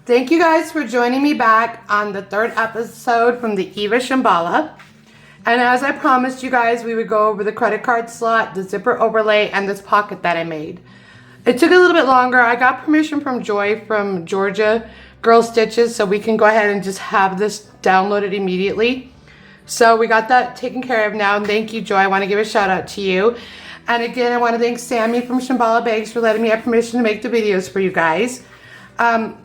Thank you guys for joining me back on the third episode from the EVA SHAMBALLA. And as I promised you guys, we would go over the credit card slot, the zipper overlay, and this pocket that I made. It took a little bit longer. I got permission from Joy from Georgia Girl Stitches, so we can go ahead and just have this downloaded immediately. So we got that taken care of now, and thank you, Joy. I want to give a shout out to you. And again, I want to thank Sammy from Shamballa Bags for letting me have permission to make the videos for you guys.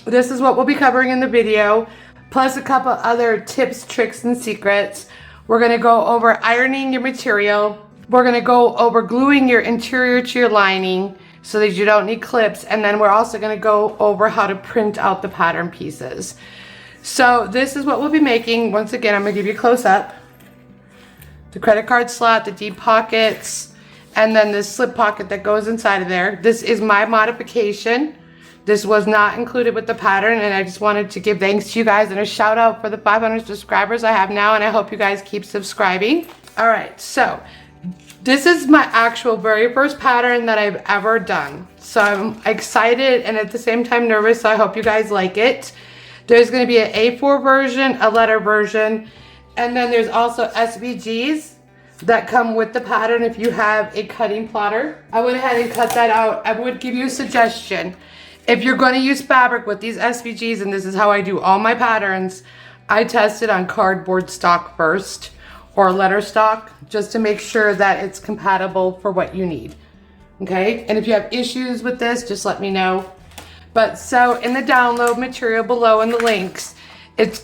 This is what we'll be covering in the video, plus a couple other tips, tricks, and secrets. We're going to go over ironing your material. We're going to go over gluing your interior to your lining so that you don't need clips. And then we're also going to go over how to print out the pattern pieces. So this is what we'll be making. Once again, I'm going to give you a close-up. The credit card slot, the deep pockets, and then this slip pocket that goes inside of there. This is my modification. This was not included with the pattern, and I just wanted to give thanks to you guys and a shout out for the 500 subscribers I have now, and I hope you guys keep subscribing. All right, so this is my actual very first pattern that I've ever done. So I'm excited and at the same time nervous, so I hope you guys like it. There's going to be an A4 version, a letter version, and then there's also SVGs that come with the pattern if you have a cutting plotter. I went ahead and cut that out. I would give you a suggestion. If you're going to use fabric with these SVGs, and this is how I do all my patterns, I test it on cardboard stock first or letter stock just to make sure that it's compatible for what you need. Okay, and if you have issues with this, just let me know. But so in the download material below in the links,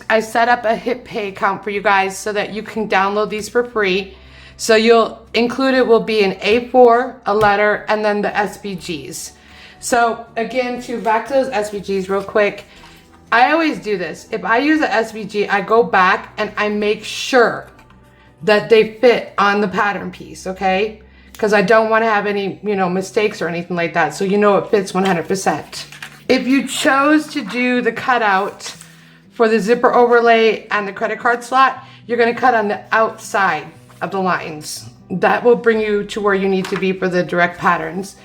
I set up a hip pay account for you guys so that you can download these for free. So you'll include it will be an A4, a letter, and then the SVGs. So again, back to those SVGs real quick. I always do this. If I use a SVG, I go back and I make sure that they fit on the pattern piece, okay? Because I don't want to have any, mistakes or anything like that. So it fits 100%. If you chose to do the cutout for the zipper overlay and the credit card slot, you're going to cut on the outside of the lines. That will bring you to where you need to be for the direct patterns.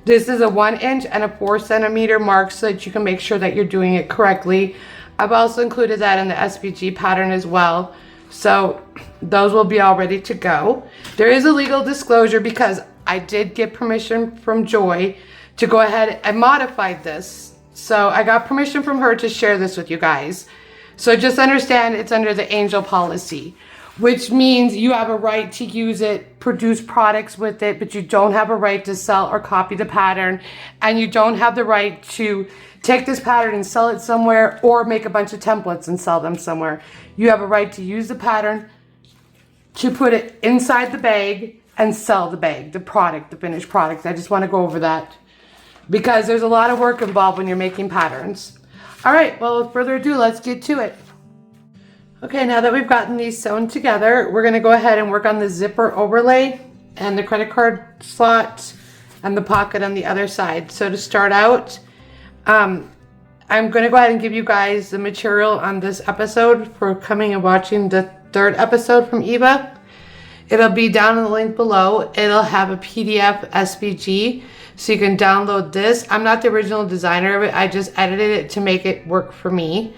This is a 1 inch and a 4 centimeter mark so that you can make sure that you're doing it correctly. I've also included that in the SVG pattern as well. So those will be all ready to go. There is a legal disclosure because I did get permission from Joy to go ahead and modify this. So I got permission from her to share this with you guys. So just understand it's under the Angel policy, which means you have a right to use it, produce products with it, but you don't have a right to sell or copy the pattern, and you don't have the right to take this pattern and sell it somewhere or make a bunch of templates and sell them somewhere. You have a right to use the pattern, to put it inside the bag and sell the bag, the product, the finished product. I just want to go over that because there's a lot of work involved when you're making patterns. All right, well, without further ado, let's get to it. Okay, now that we've gotten these sewn together, we're going to go ahead and work on the zipper overlay and the credit card slot and the pocket on the other side. So to start out, I'm going to go ahead and give you guys the material on this episode for coming and watching the third episode from EVA. It'll be down in the link below. It'll have a PDF SVG, so you can download this. I'm not the original designer of it. I just edited it to make it work for me.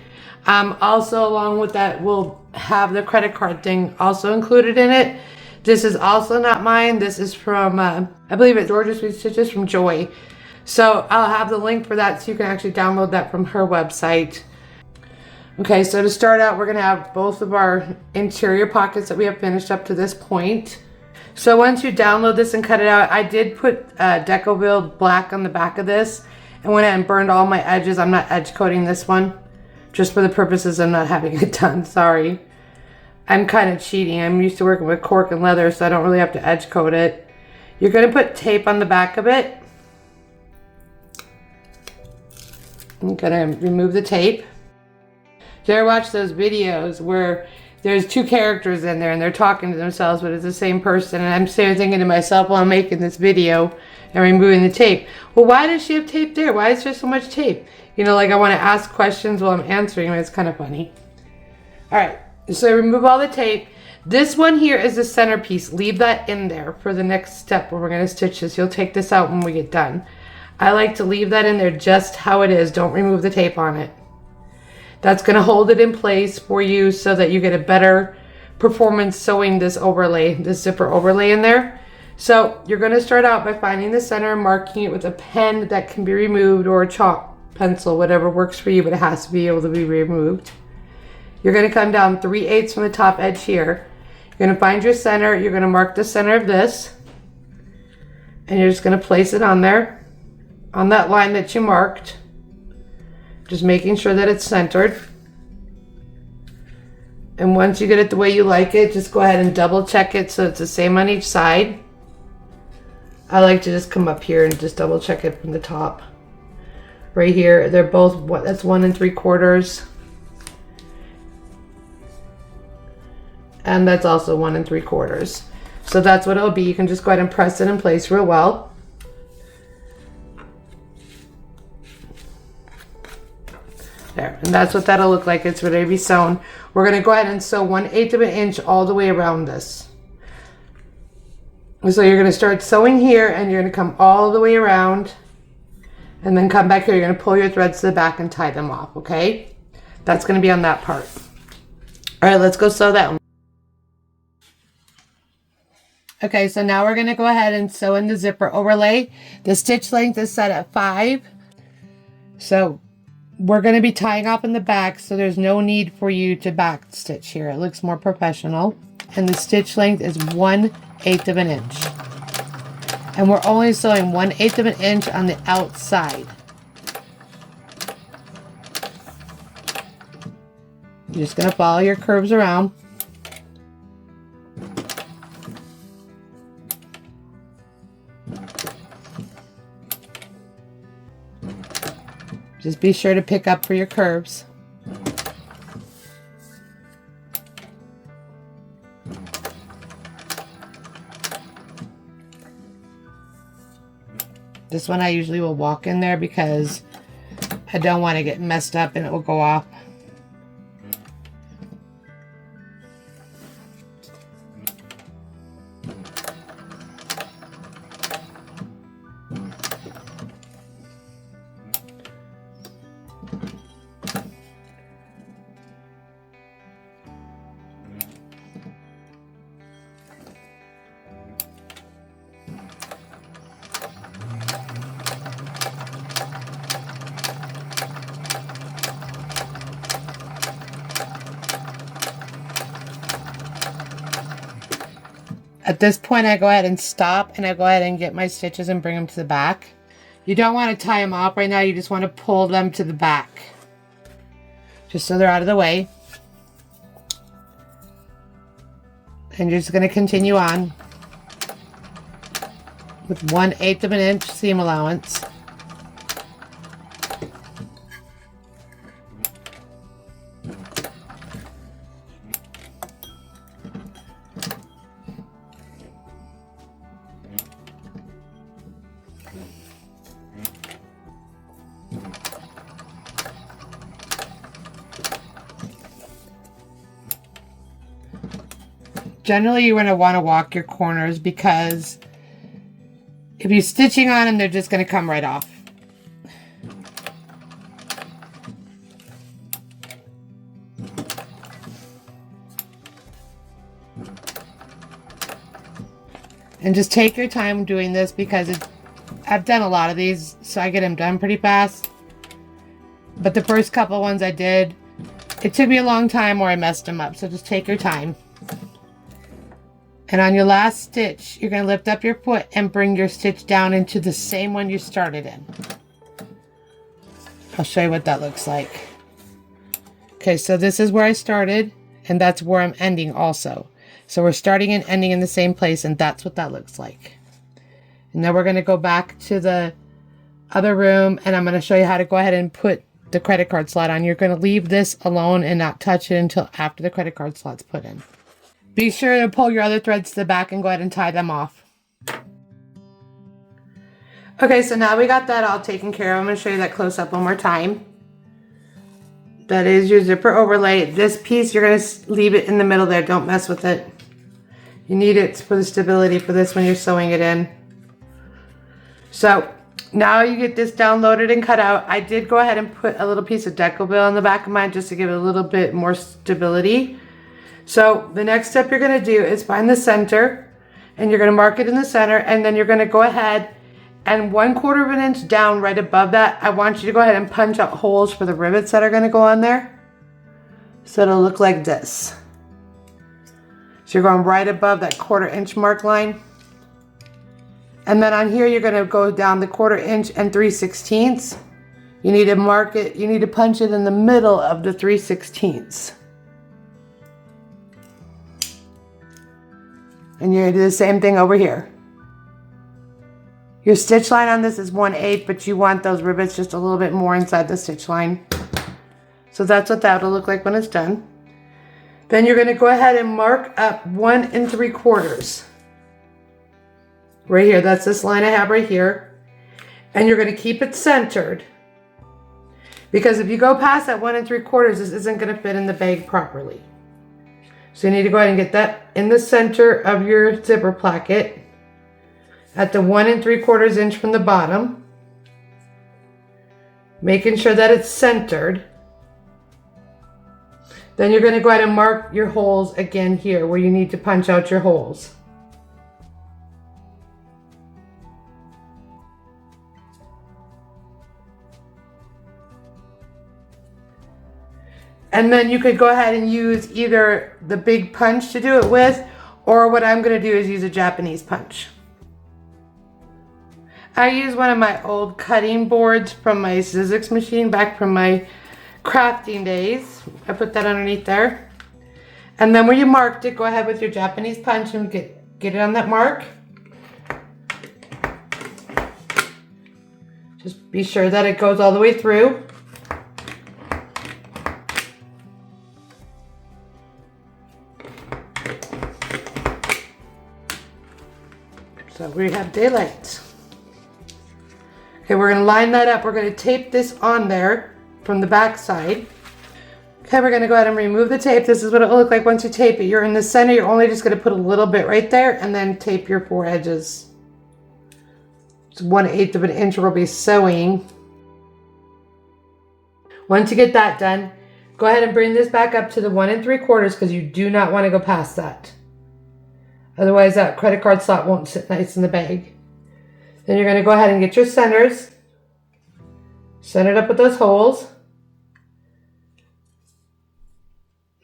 Also, along with that, we'll have the credit card thing also included in it. This is also not mine. This is from, I believe it's Georgia Sweet Stitches from Joy. So I'll have the link for that so you can actually download that from her website. Okay, so to start out, we're going to have both of our interior pockets that we have finished up to this point. So once you download this and cut it out, I did put Deco black on the back of this and went ahead and burned all my edges. I'm not edge coating this one, just for the purposes of not having it done. Sorry. I'm kind of cheating. I'm used to working with cork and leather, so I don't really have to edge coat it. You're going to put tape on the back of it. I'm going to remove the tape. Did you ever watch those videos where there's two characters in there and they're talking to themselves, but it's the same person? And I'm sitting thinking to myself while I'm making this video and removing the tape, well, why does she have tape there? Why is there so much tape? Like I want to ask questions while I'm answering them. It's kind of funny. All right, so remove all the tape. This one here is the centerpiece. Leave that in there for the next step where we're going to stitch this. You'll take this out when we get done. I like to leave that in there just how it is. Don't remove the tape on it. That's going to hold it in place for you so that you get a better performance sewing this overlay, this zipper overlay in there. So you're going to start out by finding the center and marking it with a pen that can be removed, or a chalk pencil, whatever works for you, but it has to be able to be removed. You're going to come down 3/8 from the top edge here. You're going to find your center. You're going to mark the center of this, and you're just going to place it on there, on that line that you marked, just making sure that it's centered. And once you get it the way you like it, just go ahead and double check it so it's the same on each side. I like to just come up here and just double check it from the top. Right here, they're both, that's 1 3/4. And that's also 1 3/4. So that's what it'll be. You can just go ahead and press it in place real well. There, and that's what that'll look like. It's ready to be sewn. We're going to go ahead and sew 1/8 of an inch all the way around this. So you're going to start sewing here, and you're going to come all the way around, and then come back here. You're going to pull your threads to the back and tie them off, okay? That's going to be on that part. All right, let's go sew that one. Okay, so now we're going to go ahead and sew in the zipper overlay. The stitch length is set at 5. So we're going to be tying off in the back, so there's no need for you to back stitch here. It looks more professional. And the stitch length is 1/8 of an inch. And we're only sewing 1/8 of an inch on the outside. You're just going to follow your curves around. Just be sure to pick up for your curves. This one I usually will walk in there because I don't want to get messed up and it will go off. At this point, I go ahead and stop, and I go ahead and get my stitches and bring them to the back. You don't want to tie them off right now. You just want to pull them to the back, just so they're out of the way. And you're just going to continue on with 1/8 of an inch seam allowance. Generally, you're going to want to walk your corners because if you're stitching on them, they're just going to come right off. And just take your time doing this because I've done a lot of these, so I get them done pretty fast. But the first couple ones I did, it took me a long time or I messed them up, so just take your time. And on your last stitch, you're going to lift up your foot and bring your stitch down into the same one you started in. I'll show you what that looks like. Okay, so this is where I started, and that's where I'm ending also. So we're starting and ending in the same place, and that's what that looks like. And then we're going to go back to the other room, and I'm going to show you how to go ahead and put the credit card slot on. You're going to leave this alone and not touch it until after the credit card slot's put in. Be sure to pull your other threads to the back and go ahead and tie them off. Okay, so now we got that all taken care of. I'm going to show you that close up one more time. That is your zipper overlay. This piece, you're going to leave it in the middle there. Don't mess with it. You need it for the stability for this when you're sewing it in. So Now you get this downloaded and cut out. I did go ahead and put a little piece of decal bill on the back of mine just to give it a little bit more stability. So the next step you're going to do is find the center, and you're going to mark it in the center, and then you're going to go ahead and 1/4 of an inch down right above that, I want you to go ahead and punch out holes for the rivets that are going to go on there. So it'll look like this. So you're going right above that 1/4 inch mark line. And then on here, you're going to go down the 1/4 inch and 3/16. You need to mark it, you need to punch it in the middle of the 3/16. And you're going to do the same thing over here. Your stitch line on this is 1/8, but you want those rivets just a little bit more inside the stitch line. So that's what that'll look like when it's done. Then you're going to go ahead and mark up 1 3/4. Right here, that's this line I have right here. And you're going to keep it centered. Because if you go past that 1 3/4, this isn't going to fit in the bag properly. So you need to go ahead and get that in the center of your zipper placket at the 1 3/4 inch from the bottom. Making sure that it's centered. Then you're going to go ahead and mark your holes again here where you need to punch out your holes. And then you could go ahead and use either the big punch to do it with, or what I'm going to do is use a Japanese punch. I use one of my old cutting boards from my Sizzix machine back from my crafting days. I put that underneath there. And then where you marked it, go ahead with your Japanese punch and get it on that mark. Just be sure that it goes all the way through. So we have daylight. Okay, we're going to line that up. We're going to tape this on there from the back side. Okay, we're going to go ahead and remove the tape. This is what it will look like once you tape it. You're in the center. You're only just going to put a little bit right there and then tape your 4 edges. It's 1/8 of an inch we'll be sewing. Once you get that done, go ahead and bring this back up to the 1 3/4 because you do not want to go past that. Otherwise that credit card slot won't sit nice in the bag. Then you're going to go ahead and get your centers. Center it up with those holes.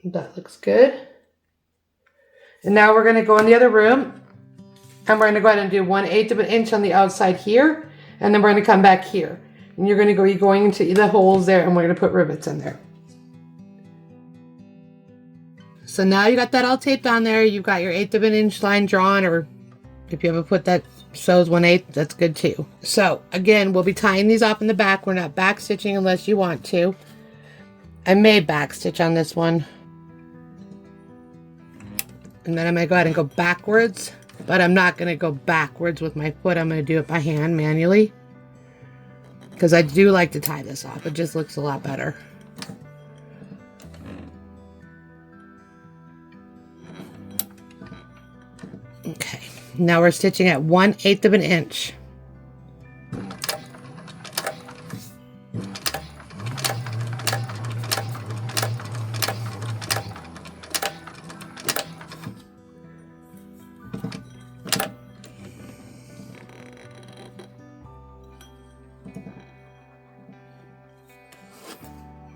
That looks good. And now we're going to go in the other room. And we're going to go ahead and do 1/8 of an inch on the outside here. And then we're going to come back here. And you're going to be going into the holes there, and we're going to put rivets in there. So now you got that all taped on there. You've got your 1/8 of an inch line drawn, or if you ever put that sews 1/8, that's good too. So again, we'll be tying these off in the back. We're not back stitching unless you want to. I may back stitch on this one. And then I'm going to go ahead and go backwards, but I'm not going to go backwards with my foot. I'm going to do it by hand manually because I do like to tie this off. It just looks a lot better. Okay, now we're stitching at 1/8 of an inch.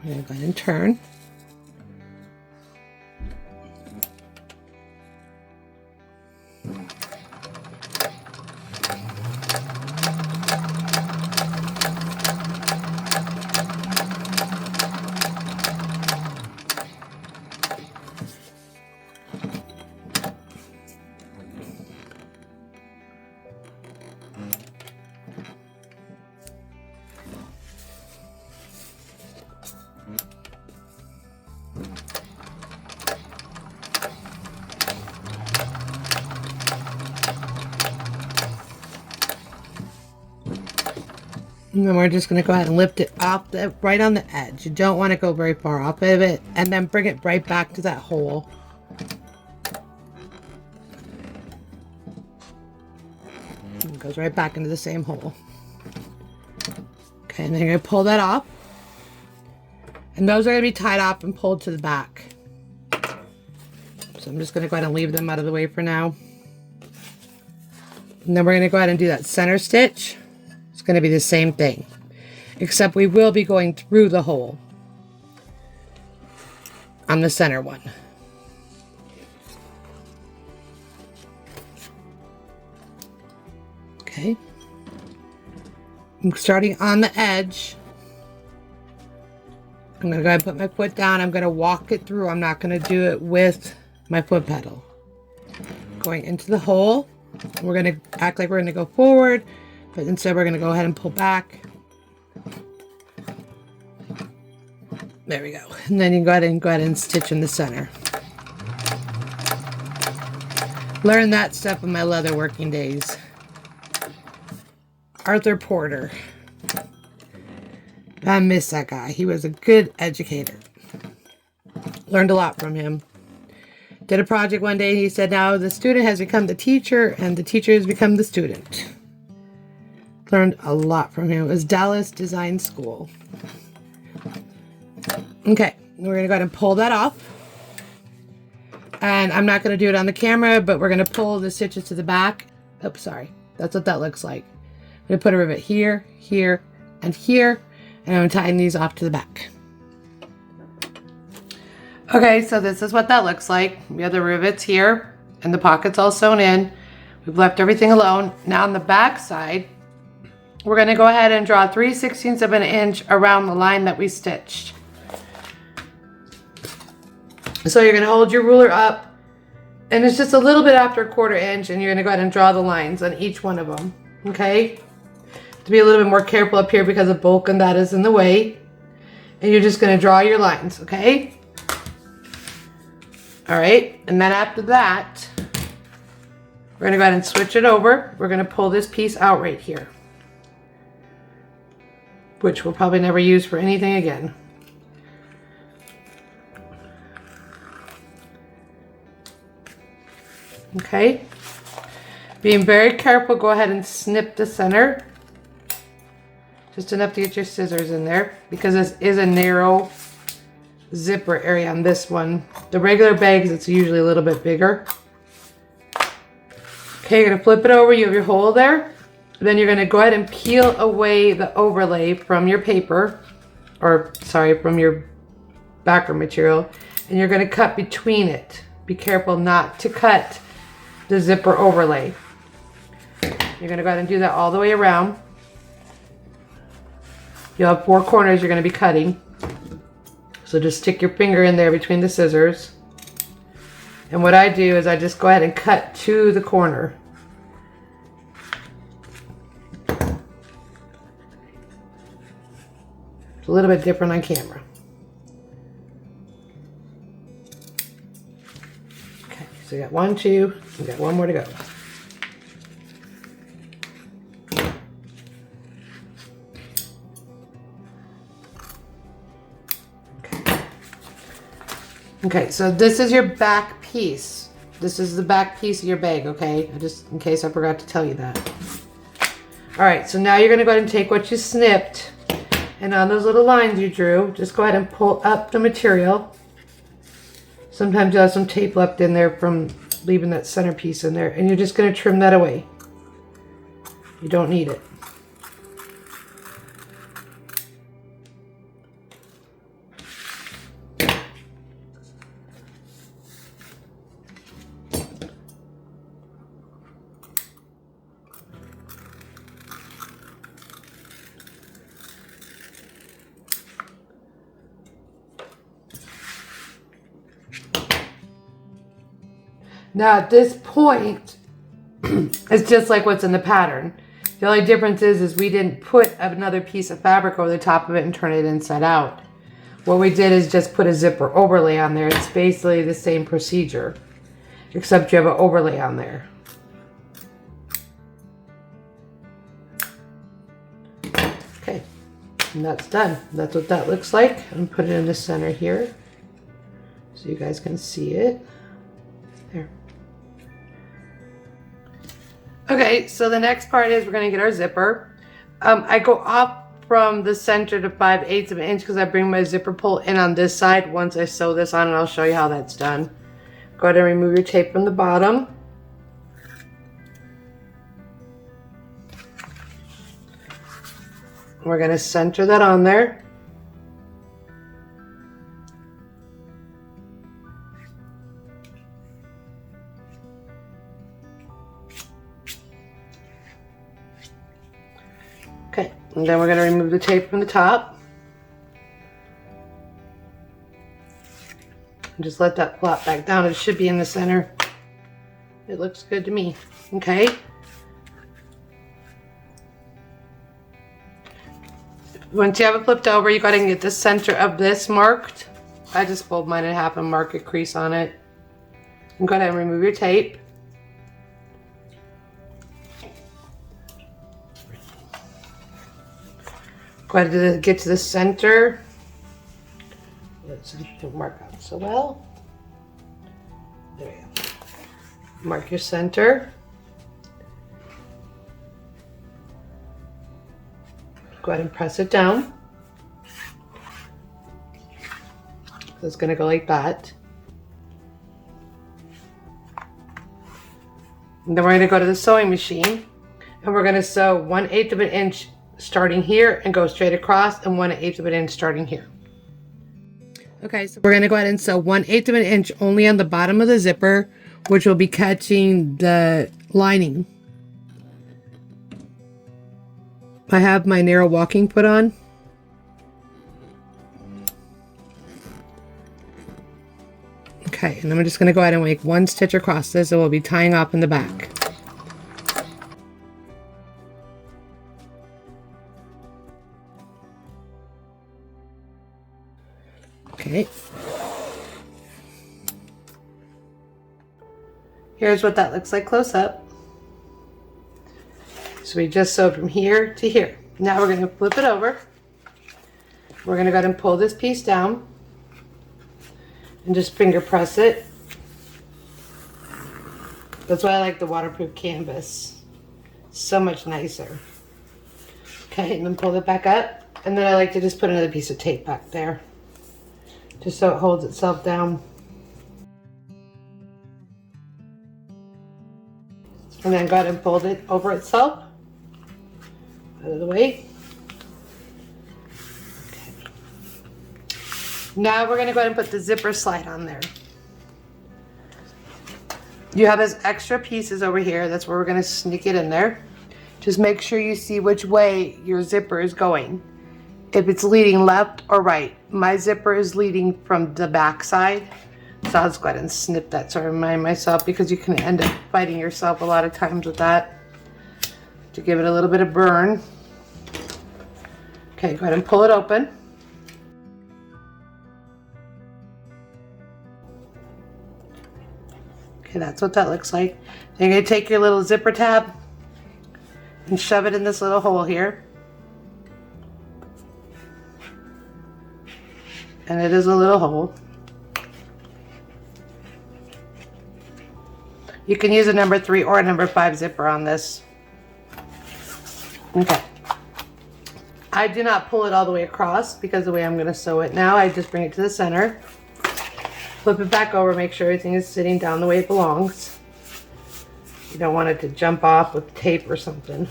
We're going to go ahead and turn. And then we're just going to go ahead and lift it off right on the edge. You don't want to go very far off of it, and then bring it right back to that hole. And it goes right back into the same hole. Okay, and then you're going to pull that off. And those are going to be tied up and pulled to the back. So I'm just going to go ahead and leave them out of the way for now. And then we're going to go ahead and do that center stitch. It's going to be the same thing, except we will be going through the hole on the center one. Okay. I'm starting on the edge. I'm going to go ahead and put my foot down. I'm going to walk it through. I'm not going to do it with my foot pedal. Going into the hole. We're going to act like we're going to go forward, but instead we're going to go ahead and pull back. There we go. And then you go ahead and stitch in the center. Learned that stuff in my leather working days. Arthur Porter. I miss that guy. He was a good educator. Learned a lot from him. Did a project one day and he said, now the student has become the teacher and the teacher has become the student. Learned a lot from him. It was Dallas Design School. Okay, we're going to go ahead and pull that off. And I'm not going to do it on the camera, but we're going to pull the stitches to the back. Oops, sorry. That's what that looks like. I'm going to put a rivet here, here, and here. And I'm tying these off to the back. Okay, so this is what that looks like. We have the rivets here and the pockets all sewn in. We've left everything alone. Now on the back side, we're going to go ahead and draw 3/16 of an inch around the line that we stitched. So you're going to hold your ruler up, and it's just a little bit after 1/4 inch, and you're going to go ahead and draw the lines on each one of them. Okay? To be a little bit more careful up here because the bulk and that is in the way. And you're just going to draw your lines, okay? Alright, and then after that, we're going to go ahead and switch it over. We're going to pull this piece out right here, which we'll probably never use for anything again. Okay, being very careful, go ahead and snip the center. Just enough to get your scissors in there, because this is a narrow zipper area on this one. The regular bags, it's usually a little bit bigger. Okay, you're going to flip it over. You have your hole there. Then you're going to go ahead and peel away the overlay from your paper, or sorry, from your backer material, and you're going to cut between it. Be careful not to cut the zipper overlay. You're going to go ahead and do that all the way around. You'll have 4 corners you're going to be cutting. So just stick your finger in there between the scissors. And what I do is I just go ahead and cut to the corner. It's a little bit different on camera. Okay, so you got 1, 2, you got 1 more to go. Okay, so this is your back piece. This is the back piece of your bag, okay? Just in case I forgot to tell you that. Alright, so now you're going to go ahead and take what you snipped, and on those little lines you drew, just go ahead and pull up the material. Sometimes you'll have some tape left in there from leaving that center piece in there, and you're just going to trim that away. You don't need it. Now at this point, it's just like what's in the pattern. The only difference is we didn't put another piece of fabric over the top of it and turn it inside out. What we did is just put a zipper overlay on there. It's basically the same procedure, except you have an overlay on there. Okay, and that's done. That's what that looks like. I'm put it in the center here so you guys can see it. There. Okay, so the next part is we're going to get our zipper. I go off from the center to 5/8 of an inch because I bring my zipper pull in on this side once I sew this on, and I'll show you how that's done. Go ahead and remove your tape from the bottom. We're going to center that on there. Okay, and then we're going to remove the tape from the top. And just let that plop back down. It should be in the center. It looks good to me. Okay. Once you have it flipped over, you got to get the center of this marked. I just fold mine in half and mark a crease on it. And go ahead and remove your tape. Go ahead and get to the center. Let's see if it don't mark out so well. There we go. Mark your center. Go ahead and press it down. So it's going to go like that. And then we're going to go to the sewing machine and we're going to sew 1/8 of an inch starting here and go straight across, and 1/8 of an inch starting here. Okay, so we're going to go ahead and sew 1/8 of an inch only on the bottom of the zipper, which will be catching the lining. I have my narrow walking put on. Okay, and I'm just going to go ahead and make one stitch across this, and we'll be tying off in the back. Okay. Here's what that looks like close up. So we just sewed from here to here. Now we're going to flip it over. We're going to go ahead and pull this piece down and just finger press it. That's why I like the waterproof canvas. So much nicer. Okay, and then pull it back up. And then I like to just put another piece of tape back there, just so it holds itself down. And then go ahead and fold it over itself. Out of the way. Okay. Now we're going to go ahead and put the zipper slide on there. You have those extra pieces over here. That's where we're going to sneak it in there. Just make sure you see which way your zipper is going. If it's leading left or right. My zipper is leading from the back side. So I'll just go ahead and snip that to remind myself, because you can end up fighting yourself a lot of times with that. To give it a little bit of burn. Okay, go ahead and pull it open. Okay, that's what that looks like. Then you're going to take your little zipper tab and shove it in this little hole here. And it is a little hole. You can use a number 3 or a number 5 zipper on this. Okay. I do not pull it all the way across because the way I'm going to sew it now, I just bring it to the center, flip it back over, make sure everything is sitting down the way it belongs. You don't want it to jump off with tape or something.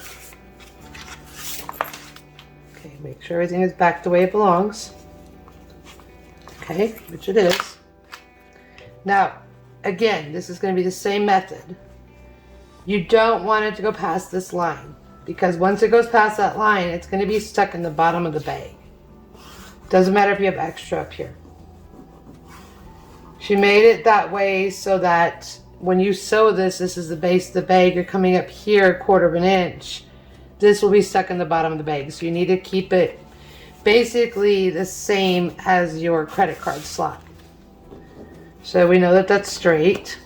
Okay, make sure everything is back the way it belongs. Okay, which it is. Now, again, this is going to be the same method. You don't want it to go past this line, because once it goes past that line, it's going to be stuck in the bottom of the bag. Doesn't matter if you have extra up here. She made it that way so that when you sew this, this is the base of the bag, you're coming up here 1/4 of an inch. This will be stuck in the bottom of the bag, so you need to keep it basically the same as your credit card slot. So we know that that's straight.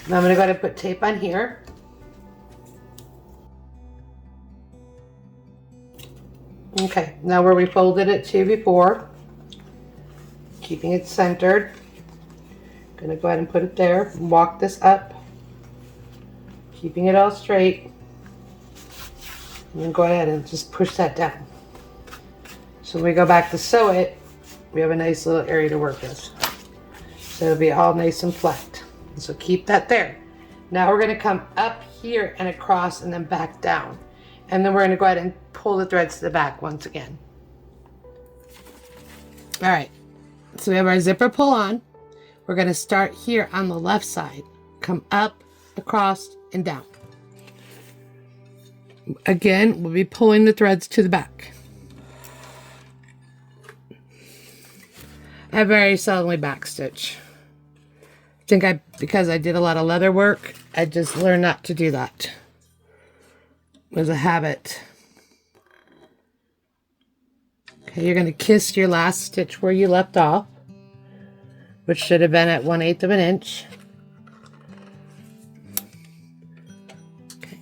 Now I'm going to go ahead and put tape on here. Okay, now where we folded it to before, keeping it centered. I'm going to go ahead and put it there and walk this up, keeping it all straight. And then go ahead and just push that down. So when we go back to sew it, we have a nice little area to work with. So it'll be all nice and flat. So keep that there. Now we're gonna come up here and across and then back down. And then we're gonna go ahead and pull the threads to the back once again. All right, so we have our zipper pull on. We're gonna start here on the left side. Come up, across, and down. Again, we'll be pulling the threads to the back. I very seldomly backstitch. I think because I did a lot of leather work, I just learned not to do that. It was a habit. Okay, you're going to kiss your last stitch where you left off, which should have been at 1/8 of an inch. Okay.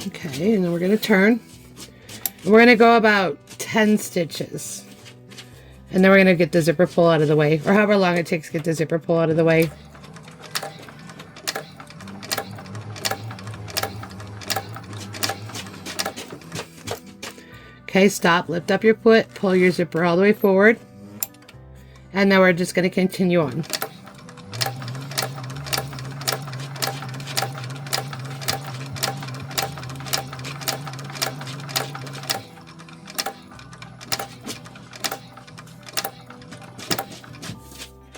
Okay, and then we're going to turn. And we're going to go about 10 stitches. And then we're going to get the zipper pull out of the way, or however long it takes to get the zipper pull out of the way. Okay, stop, lift up your foot, pull your zipper all the way forward. And now we're just going to continue on.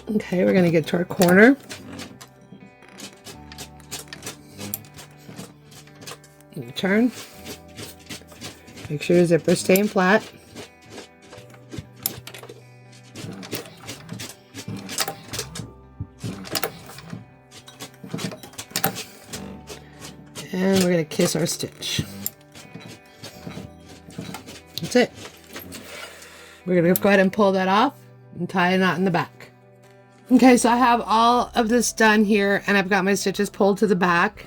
Okay, we're going to get to our corner. And turn. Make sure your zipper's staying flat. And we're going to kiss our stitch. That's it. We're going to go ahead and pull that off and tie a knot in the back. Okay, so I have all of this done here and I've got my stitches pulled to the back.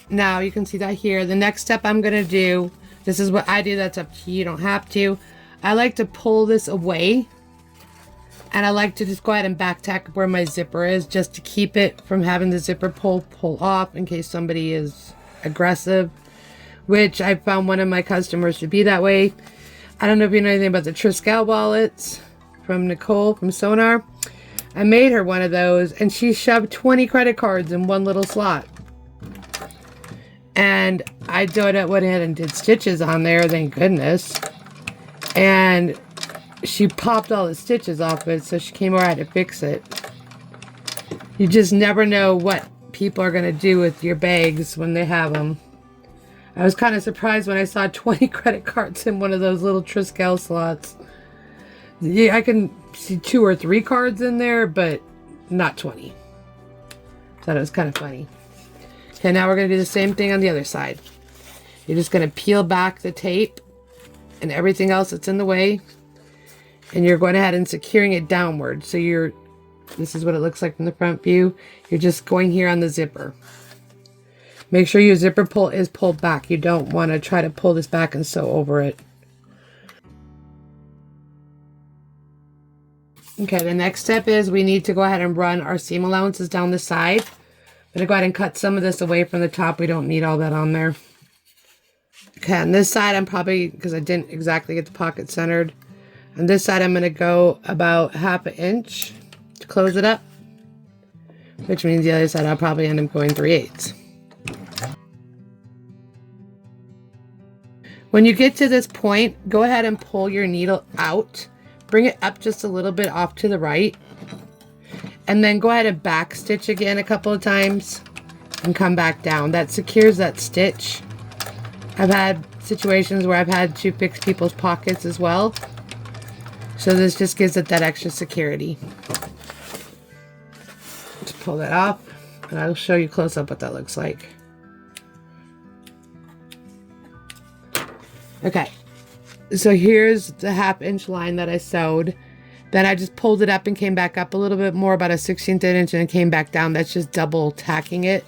Now you can see that here. The next step I'm going to do, this is what I do, that's up to you, you don't have to. I like to pull this away and I like to just go ahead and back tack where my zipper is just to keep it from having the zipper pull off in case somebody is aggressive, which I found one of my customers to be that way. I don't know if you know anything about the Triskel wallets from Nicole from Sonar. I made her one of those and she shoved 20 credit cards in one little slot. And I went ahead and did stitches on there, thank goodness. And she popped all the stitches off it, so she came over and had to fix it. You just never know what people are going to do with your bags when they have them. I was kind of surprised when I saw 20 credit cards in one of those little Triskel slots. Yeah, I can see 2 or 3 cards in there, but not 20. Thought it was kind of funny. Okay, now we're going to do the same thing on the other side. You're just going to peel back the tape and everything else that's in the way. And you're going ahead and securing it downward. So this is what it looks like from the front view. You're just going here on the zipper. Make sure your zipper pull is pulled back. You don't want to try to pull this back and sew over it. Okay, the next step is we need to go ahead and run our seam allowances down the side. I'm going to go ahead and cut some of this away from the top. We don't need all that on there. Okay, on this side I'm probably, because I didn't exactly get the pocket centered. On this side I'm going to go about 1/2 inch to close it up. Which means the other side I'll probably end up going 3/8. When you get to this point, go ahead and pull your needle out. Bring it up just a little bit off to the right. And then go ahead and back stitch again a couple of times. And come back down. That secures that stitch. I've had situations where I've had to fix people's pockets as well. So this just gives it that extra security. Just pull that off. And I'll show you close up what that looks like. Okay. So here's the 1/2 inch line that I sewed. Then I just pulled it up and came back up a little bit more, about a 1/16 inch, and it came back down. That's just double tacking it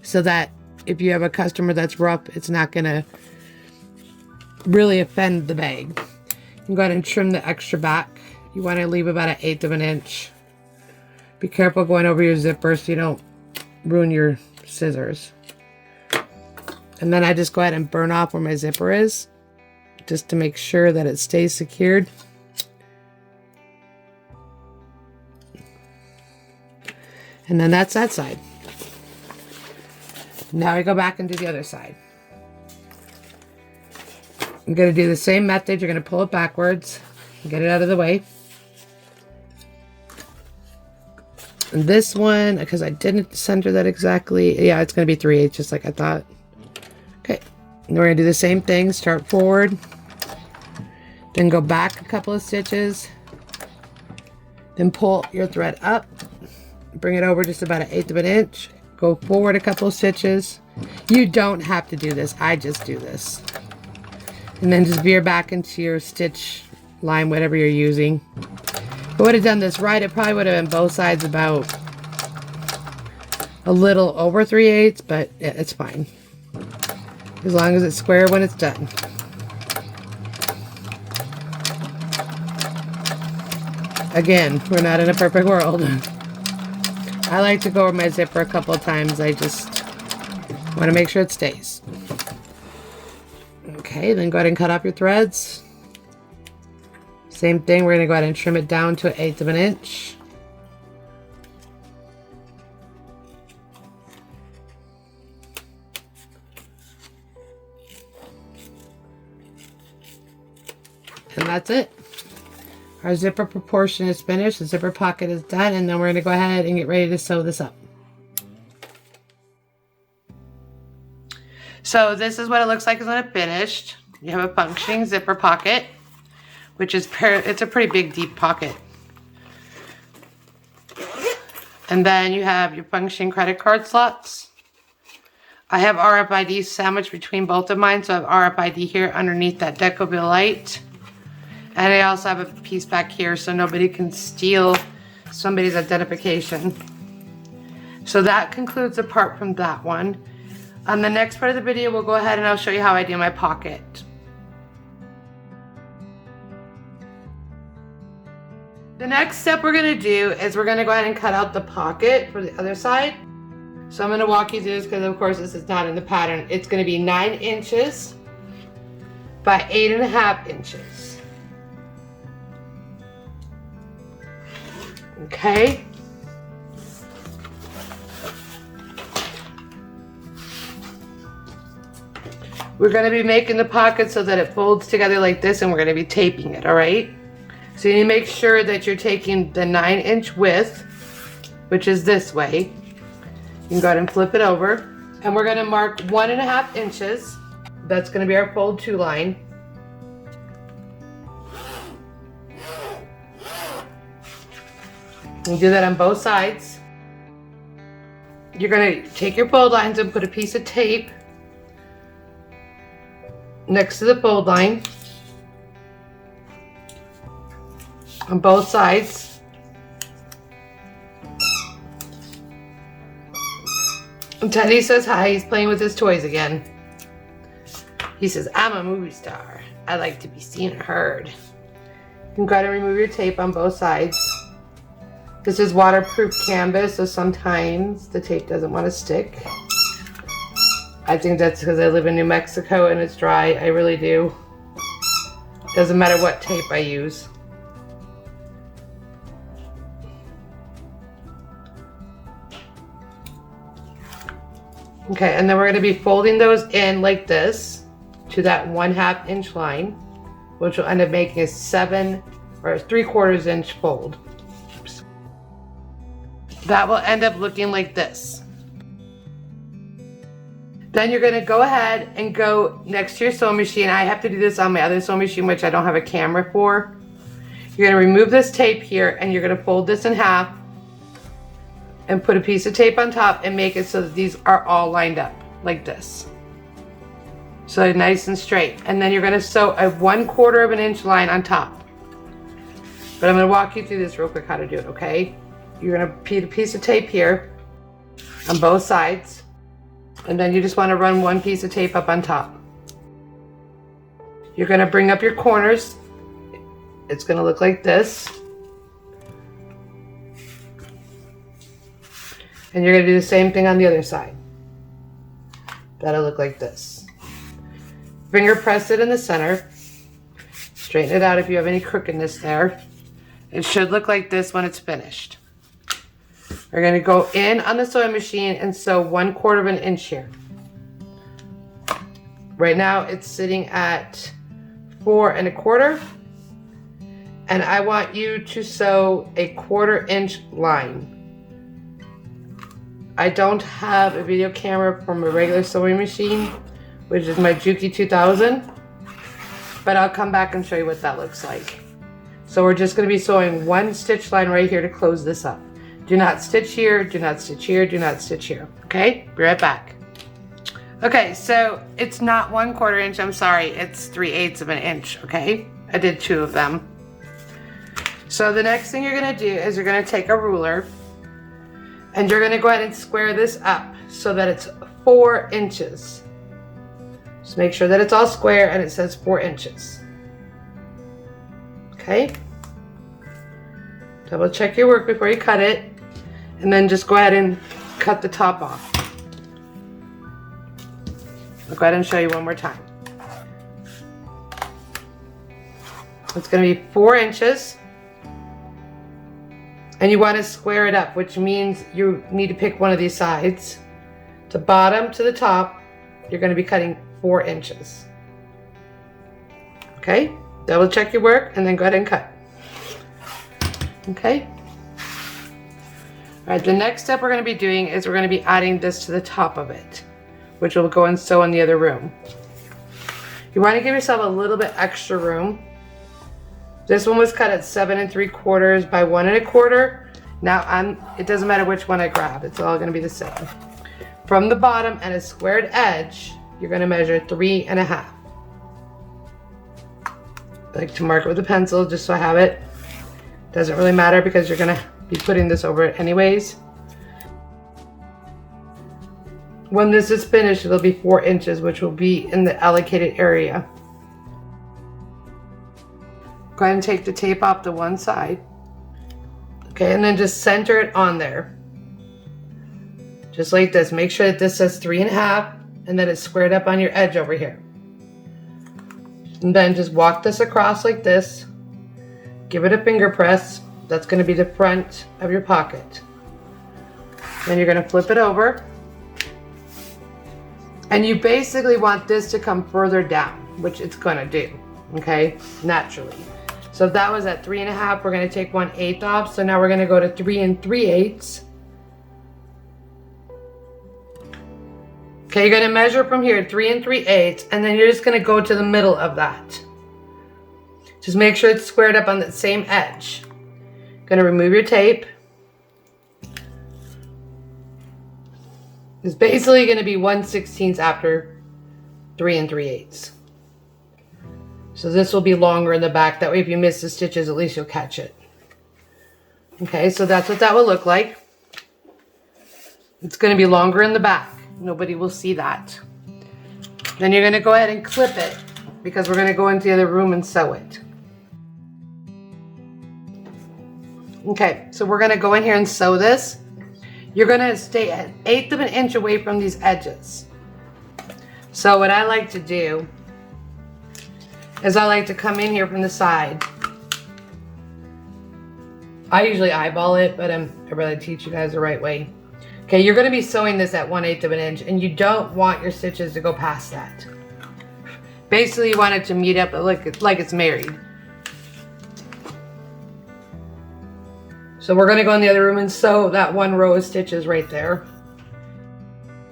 so that if you have a customer that's rough, it's not gonna really offend the bag. You can go ahead and trim the extra back. You want to leave about 1/8 of an inch. Be careful going over your zipper so you don't ruin your scissors. And then I just go ahead and burn off where my zipper is, just to make sure that it stays secured. And then that's that side. Now we go back and do the other side. I'm going to do the same method. You're going to pull it backwards and get it out of the way. And this one, because I didn't center that exactly, yeah, it's going to be 3/8 just like I thought. Okay, and we're going to do the same thing. Start forward, then go back a couple of stitches, then pull your thread up, bring it over just about 1/8 of an inch, go forward a couple of stitches. You don't have to do this, I just do this. And then just veer back into your stitch line, whatever you're using. If I would have done this right, it probably would have been both sides about a little over 3/8, but yeah, it's fine. As long as it's square when it's done. Again, we're not in a perfect world. I like to go over my zipper a couple of times. I just want to make sure it stays. Okay, then go ahead and cut off your threads. Same thing, we're going to go ahead and trim it down to 1/8 of an inch. And that's it. Our zipper proportion is finished, the zipper pocket is done, and then we're going to go ahead and get ready to sew this up. So this is what it looks like when it's finished. You have a functioning zipper pocket, which is it's a pretty big deep pocket. And then you have your functioning credit card slots. I have RFID sandwiched between both of mine, so I have RFID here underneath that Deco Bill light. And I also have a piece back here so nobody can steal somebody's identification. So that concludes the part from that one. On the next part of the video, we'll go ahead and I'll show you how I do my pocket. The next step we're going to do is we're going to go ahead and cut out the pocket for the other side. So I'm going to walk you through this because of course this is not in the pattern. It's going to be 9 inches by 8.5 inches. Okay. We're going to be making the pocket so that it folds together like this, and we're going to be taping it, all right? So you need to make sure that you're taking the 9-inch width, which is this way. You can go ahead and flip it over. And we're going to mark 1.5 inches. That's going to be our fold 2 line. You do that on both sides. You're going to take your fold lines and put a piece of tape next to the fold line on both sides. And Teddy says hi, he's playing with his toys again. He says, I'm a movie star. I like to be seen and heard. You can go ahead and remove your tape on both sides. This is waterproof canvas, so sometimes the tape doesn't want to stick. I think that's because I live in New Mexico and it's dry. I really do. Doesn't matter what tape I use. Okay, and then we're going to be folding those in like this to that 1/2 inch line, which will end up making a 7 or 3/4 inch fold. Oops. That will end up looking like this. Then you're going to go ahead and go next to your sewing machine. I have to do this on my other sewing machine, which I don't have a camera for. You're going to remove this tape here and you're going to fold this in half and put a piece of tape on top and make it so that these are all lined up like this. So they're nice and straight. And then you're going to sew a 1/4 inch line on top. But I'm going to walk you through this real quick how to do it, okay? You're going to put a piece of tape here on both sides. And then you just want to run one piece of tape up on top. You're going to bring up your corners. It's going to look like this. And you're going to do the same thing on the other side. That'll look like this. Finger press it in the center. Straighten it out if you have any crookedness there. It should look like this when it's finished. We're going to go in on the sewing machine and sew 1/4 of an inch here. Right now it's sitting at 4 1/4. And I want you to sew a 1/4 inch line. I don't have a video camera from a regular sewing machine, which is my Juki 2000, but I'll come back and show you what that looks like. So we're just going to be sewing 1 stitch line right here to close this up. Do not stitch here, do not stitch here, do not stitch here. Okay, be right back. Okay, so it's not 1/4 inch, I'm sorry, it's 3/8 of an inch, okay? I did 2 of them. So the next thing you're going to do is you're going to take a ruler and you're going to go ahead and square this up so that it's 4 inches. Just make sure that it's all square and it says 4 inches. Okay? Double check your work before you cut it, and then just go ahead and cut the top off. I'll go ahead and show you one more time. It's going to be 4 inches. And you want to square it up, which means you need to pick one of these sides. To bottom to the top, you're going to be cutting 4 inches. Okay? Double check your work and then go ahead and cut. Okay? Alright, the next step we're going to be doing is we're going to be adding this to the top of it, which will go and sew in the other room. You want to give yourself a little bit extra room. This one was cut at 7 3/4 by 1 1/4. Now it doesn't matter which one I grab, it's all going to be the same. From the bottom and a squared edge, you're going to measure 3 1/2. I like to mark it with a pencil just so I have it. Doesn't really matter because you're going to be putting this over it anyways. When this is finished, it'll be 4 inches, which will be in the allocated area. Go ahead and take the tape off to one side. Okay, and then just center it on there. Just like this. Make sure that this says 3 1/2 and that it's squared up on your edge over here. And then just walk this across like this. Give it a finger press. That's going to be the front of your pocket. Then you're going to flip it over. And you basically want this to come further down, which it's going to do, okay, naturally. So if that was at 3 1/2, we're going to take 1/8 off. So now we're going to go to 3 3/8. Okay, you're going to measure from here 3 3/8, and then you're just going to go to the middle of that. Just make sure it's squared up on that same edge. Going to remove your tape. It's basically going to be 1/16 after 3 3/8. So this will be longer in the back. That way if you miss the stitches, at least you'll catch it. Okay, so that's what that will look like. It's going to be longer in the back. Nobody will see that. Then you're going to go ahead and clip it because we're going to go into the other room and sew it. Okay, so we're going to go in here and sew this. You're going to stay at 1/8 of an inch away from these edges. So what I like to do is I like to come in here from the side. I usually eyeball it, but I'd rather teach you guys the right way. Okay, you're going to be sewing this at 1/8 of an inch, and you don't want your stitches to go past that. Basically, you want it to meet up like it's married. So we're going to go in the other room and sew that one row of stitches right there.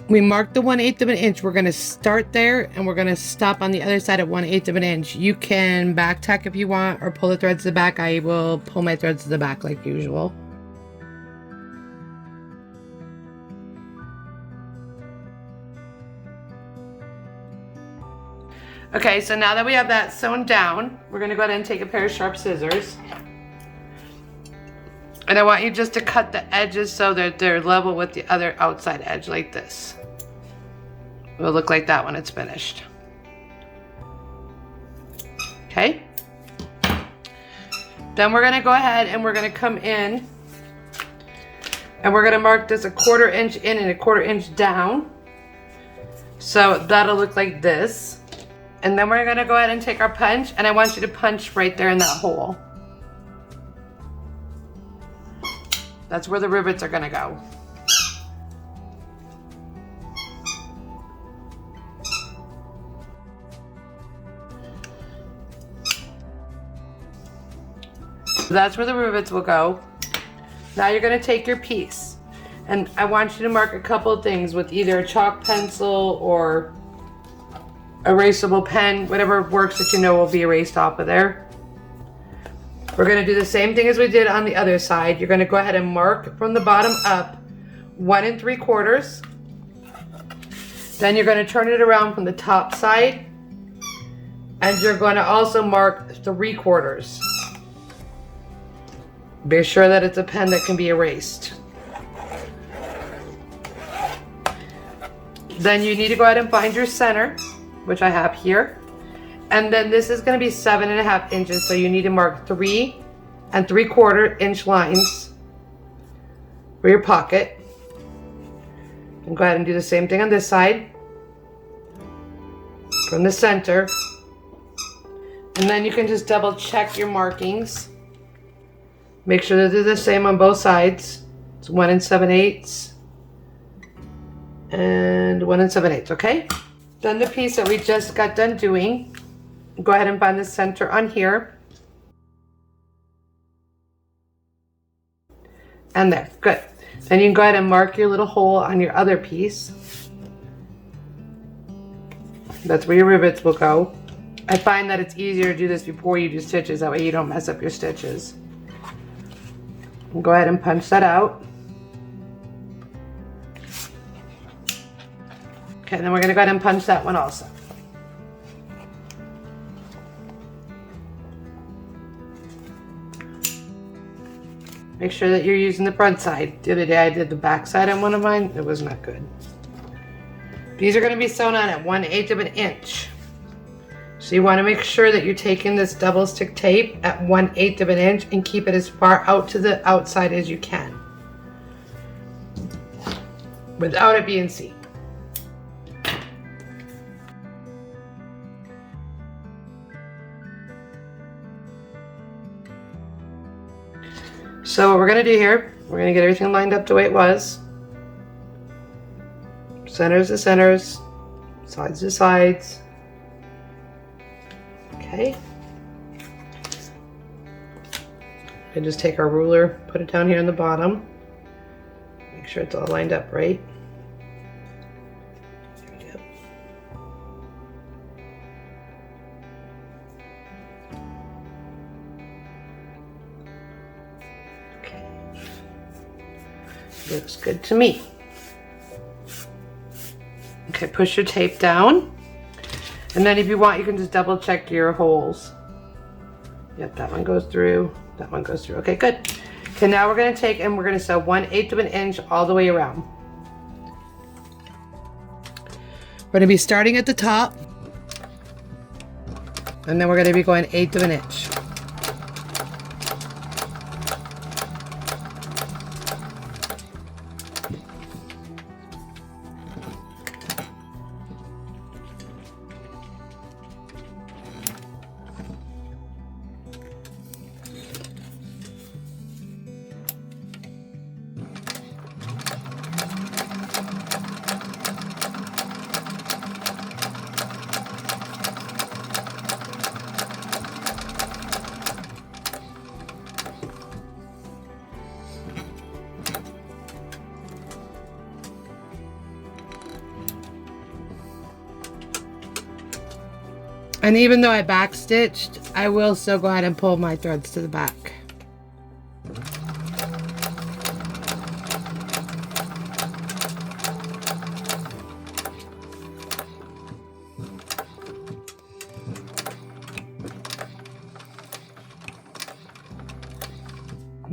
We marked the 1/8 of an inch. We're going to start there and we're going to stop on the other side at 1/8 of an inch. You can back tack if you want or pull the threads to the back. I will pull my threads to the back like usual. Okay, so now that we have that sewn down, we're going to go ahead and take a pair of sharp scissors. And I want you just to cut the edges so that they're level with the other outside edge like this. It will look like that when it's finished. Okay. Then we're gonna go ahead and we're gonna come in and we're gonna mark this 1/4 inch in and 1/4 inch down. So that'll look like this. And then we're gonna go ahead and take our punch, and I want you to punch right there in that hole. That's where the rivets are gonna go. That's where the rivets will go. Now you're gonna take your piece, and I want you to mark a couple of things with either a chalk pencil or erasable pen, whatever works that you know will be erased off of there. We're gonna do the same thing as we did on the other side. You're gonna go ahead and mark from the bottom up 1 3/4. Then you're gonna turn it around from the top side, and you're gonna also mark 3/4. Be sure that it's a pen that can be erased. Then you need to go ahead and find your center, which I have here. And then this is going to be 7.5 inches, so you need to mark 3 3/4 inch lines for your pocket. And go ahead and do the same thing on this side from the center. And then you can just double check your markings. Make sure that they're the same on both sides. It's 1 7/8 and 1 7/8, okay? Then the piece that we just got done doing, go ahead and find the center on here. And there, good. Then you can go ahead and mark your little hole on your other piece. That's where your rivets will go. I find that it's easier to do this before you do stitches, that way you don't mess up your stitches. And go ahead and punch that out. Okay, then we're going to go ahead and punch that one also. Make sure that you're using the front side. The other day I did the back side on one of mine. It was not good. These are going to be sewn on at 1/8 of an inch. So you want to make sure that you're taking this double stick tape at 1/8 of an inch and keep it as far out to the outside as you can, without it being seen. So what we're going to do here, we're going to get everything lined up the way it was. Centers to centers, sides to sides. Okay. And just take our ruler, put it down here on the bottom. Make sure it's all lined up right. There we go. Okay. Looks good to me. Okay, push your tape down. And then if you want, you can just double check your holes. Yep, that one goes through, that one goes through. Okay, good. Okay, now we're gonna take and we're gonna sew 1/8 of an inch all the way around. We're gonna be starting at the top, and then we're gonna be going 1/8 of an inch. And even though I back stitched, I will still go ahead and pull my threads to the back.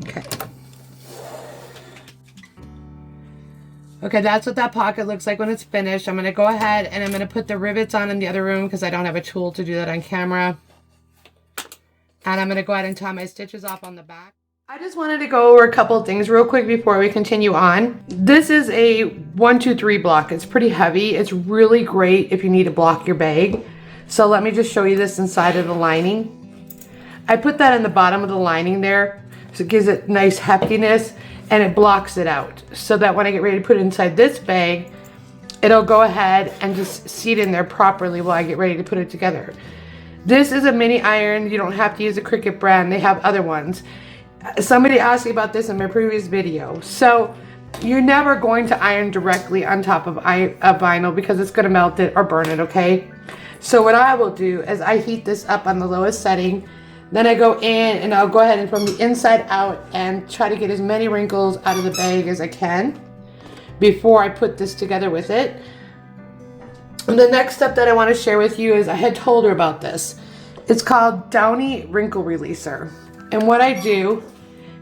Okay. Okay, that's what that pocket looks like when it's finished. I'm going to go ahead and I'm going to put the rivets on in the other room because I don't have a tool to do that on camera. And I'm going to go ahead and tie my stitches off on the back. I just wanted to go over a couple of things real quick before we continue on. This is a 1, 2, 3 block. It's pretty heavy. It's really great if you need to block your bag. So let me just show you this inside of the lining. I put that in the bottom of the lining there, so it gives it nice heftiness and it blocks it out. So that when I get ready to put it inside this bag, it'll go ahead and just seat in there properly while I get ready to put it together. This is a mini iron. You don't have to use a Cricut brand. They have other ones. Somebody asked me about this in my previous video. So you're never going to iron directly on top of vinyl because it's going to melt it or burn it, okay? So what I will do is I heat this up on the lowest setting. Then I go in and I'll go ahead and from the inside out and try to get as many wrinkles out of the bag as I can before I put this together with it. And the next step that I want to share with you is I had told her about this. It's called Downy Wrinkle Releaser. And what I do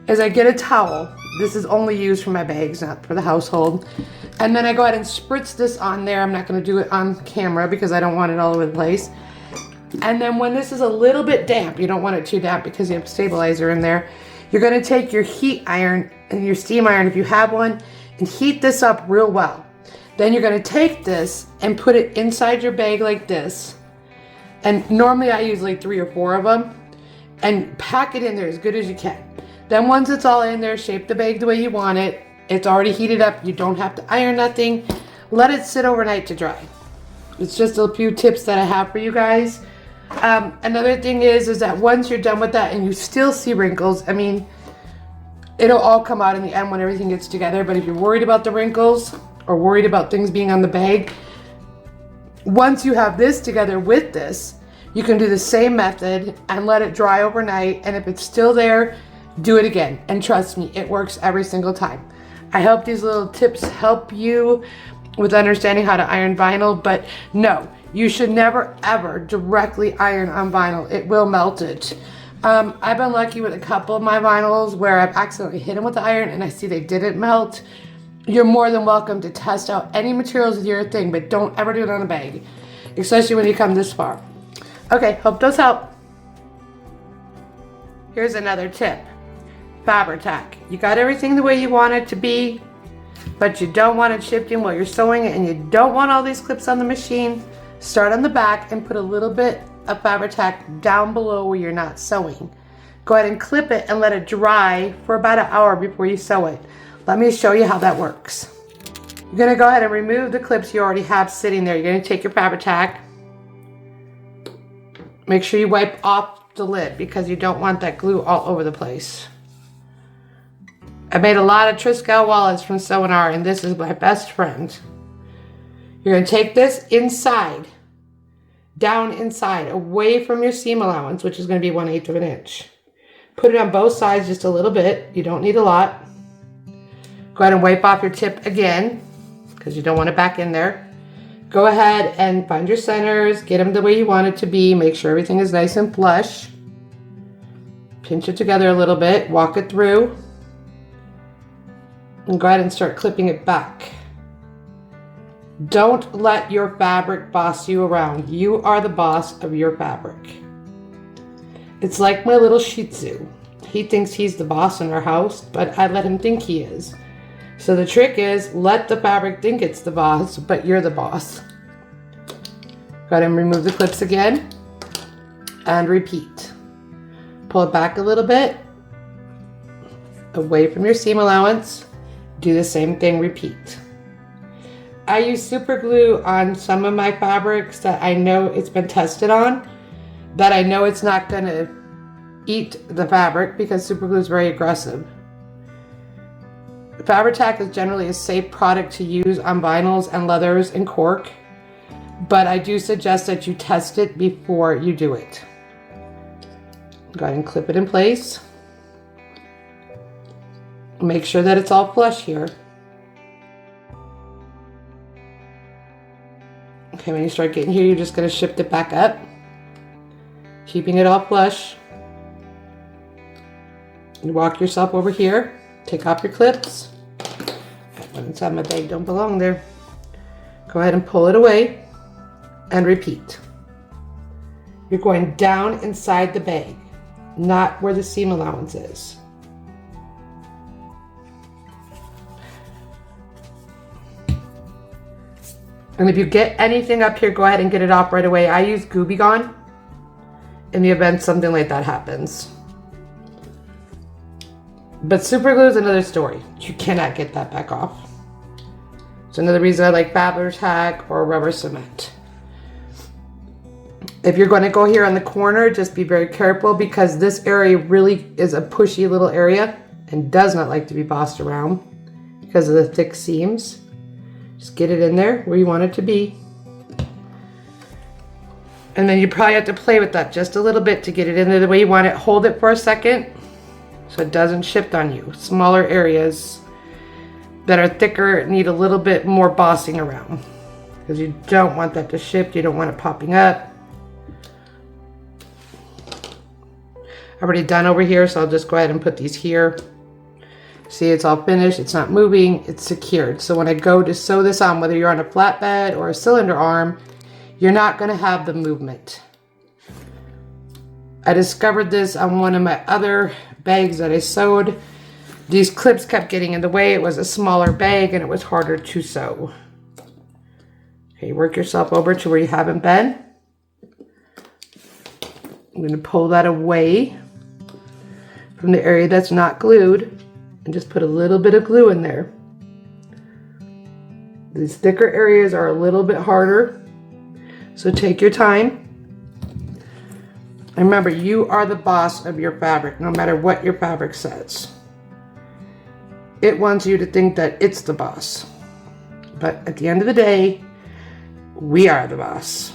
is I get a towel. This is only used for my bags, not for the household. And then I go ahead and spritz this on there. I'm not going to do it on camera because I don't want it all over the place. And then when this is a little bit damp, you don't want it too damp because you have stabilizer in there, you're going to take your heat iron and your steam iron if you have one and heat this up real well. Then you're going to take this and put it inside your bag like this. And normally I use like 3 or 4 of them. And pack it in there as good as you can. Then once it's all in there, shape the bag the way you want it. It's already heated up. You don't have to iron nothing. Let it sit overnight to dry. It's just a few tips that I have for you guys. Another thing is that once you're done with that and you still see wrinkles, I mean, it'll all come out in the end when everything gets together. But if you're worried about the wrinkles or worried about things being on the bag, once you have this together with this, you can do the same method and let it dry overnight. And if it's still there, do it again. And trust me, it works every single time. I hope these little tips help you with understanding how to iron vinyl. But no, you should never ever directly iron on vinyl. It will melt it. I've been lucky with a couple of my vinyls where I've accidentally hit them with the iron and I see they didn't melt. You're more than welcome to test out any materials with your thing, but don't ever do it on a bag, especially when you come this far. Okay, hope those help. Here's another tip. Fabri-Tac. You got everything the way you want it to be, but you don't want it shifting while you're sewing it and you don't want all these clips on the machine. Start on the back and put a little bit of Fabri-Tac down below where you're not sewing. Go ahead and clip it and let it dry for about an hour before you sew it. Let me show you how that works. You're going to go ahead and remove the clips you already have sitting there. You're going to take your Fabri-Tac. Make sure you wipe off the lid because you don't want that glue all over the place. I made a lot of Triskel wallets from Sew&R and this is my best friend. You're going to take this inside, down inside, away from your seam allowance, which is going to be 1/8 of an inch. Put it on both sides just a little bit. You don't need a lot. Go ahead and wipe off your tip again because you don't want it back in there. Go ahead and find your centers, get them the way you want it to be. Make sure everything is nice and flush. Pinch it together a little bit, walk it through, and go ahead and start clipping it back. Don't let your fabric boss you around. You are the boss of your fabric. It's like my little Shih Tzu. He thinks he's the boss in our house, but I let him think he is. So the trick is, let the fabric think it's the boss, but you're the boss. Go ahead and remove the clips again, and repeat. Pull it back a little bit, away from your seam allowance. Do the same thing, repeat. I use super glue on some of my fabrics that I know it's been tested on, that I know it's not gonna eat the fabric because super glue is very aggressive. Fabri-Tac is generally a safe product to use on vinyls and leathers and cork, but I do suggest that you test it before you do it. Go ahead and clip it in place. Make sure that it's all flush here. Okay, when you start getting here, you're just going to shift it back up, keeping it all flush. You walk yourself over here, take off your clips. Went inside my bag, don't belong there. Go ahead and pull it away and repeat. You're going down inside the bag, not where the seam allowance is. And if you get anything up here, go ahead and get it off right away. I use Gooby Gone in the event something like that happens. But super glue is another story. You cannot get that back off. It's another reason I like Babbler's Hack or rubber cement. If you're going to go here on the corner, just be very careful because this area really is a pushy little area and does not like to be bossed around because of the thick seams. Just get it in there where you want it to be. And then you probably have to play with that just a little bit to get it in there the way you want it. Hold it for a second so it doesn't shift on you. Smaller areas that are thicker need a little bit more bossing around because you don't want that to shift. You don't want it popping up. I've already done over here, so I'll just go ahead and put these here. See, it's all finished. It's not moving. It's secured. So when I go to sew this on, whether you're on a flatbed or a cylinder arm, you're not going to have the movement. I discovered this on one of my other bags that I sewed. These clips kept getting in the way. It was a smaller bag and it was harder to sew. Okay, work yourself over to where you haven't been. I'm going to pull that away from the area that's not glued and just put a little bit of glue in there. These thicker areas are a little bit harder, so take your time. And remember, you are the boss of your fabric, no matter what your fabric says. It wants you to think that it's the boss. But at the end of the day, we are the boss.